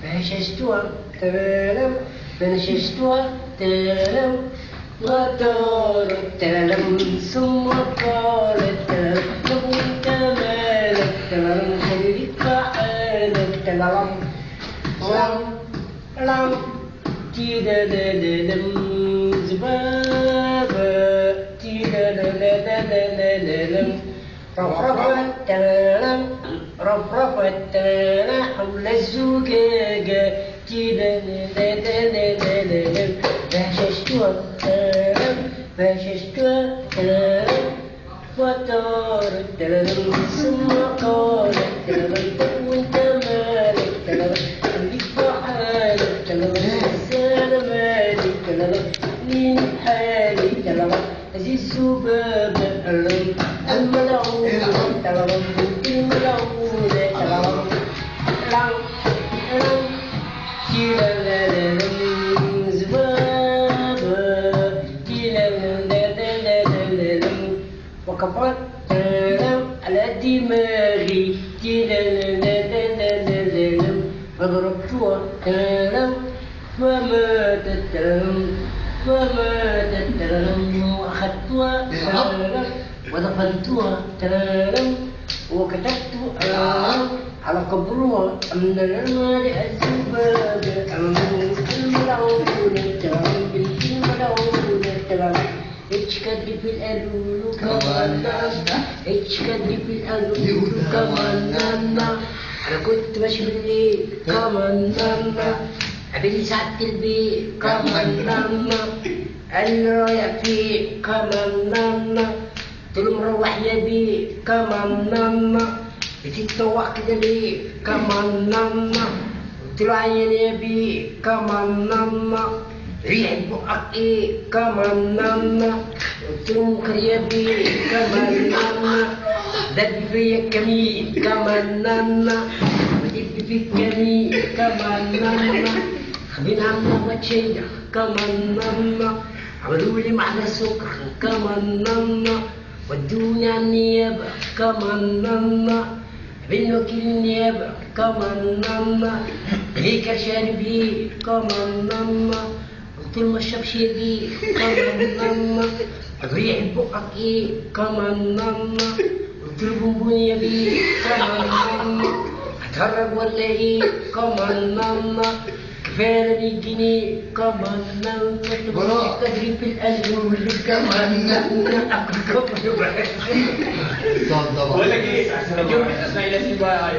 فنششتها ترلم فنششتها ترلم وطارت ترلم ثم قالت ترلم لو انت مالك ترلم خليك حالك ترلم لم لم تيدللم زبابة تيدلللللم رفرفت ترلم رفرفت ترلم حول الزجاجة تيدلللللم فششتها ترلم فششتها ترلم وطارت ترلم ثم قالت ترلم وانت مالك ترلم خليك بحالك ترلم انا مالك ترلم مين حالي ترلم هذه الذبابة ترلم الملعونة ترلم الملعونة ترلم لم لم تيلالالم زبابة تيلالالالم وكبرت ترلم على دماغي تيلالالالم فضربتها ترلم فماتت ترلم فماتت ترلم وأخذتها ترلم ودفنتها ترلم وكتبت على قبرها من المال الذبابة الملعونة ترلم بنت الملعونة ترلم إيش كدري في الألول كمان إيش كدري في الألول كمان أنا كنت ماشي بالليل كمان قابلني سعادة البيت كمان قال لي رايح فين كمان قلت له مروح يا بيه كمان بتتطوع كده ليه كمان قلت له عيان يا بيه كمان ريحة بقك ايه كمان قلت له منكر يا بيه كمان دب فيا الكمين كمان ودب في الكمين كمان خبين عنا بتشيح كمان عملوا لي محلى سكر كمان ودوني على النيابة كمان بين وكيل النيابة كمان هيك شاربي كمان قلت له ما اشربش دي كمان ريحة بقك ايه كمان قلت له بونبون يا بيه كمان هتهرج ولا ايه كمان كفاية 100 جنيه كمان كنت بروح تدريب في القلب كمان بقول لك ايه؟ اسماعيل ياسين بقى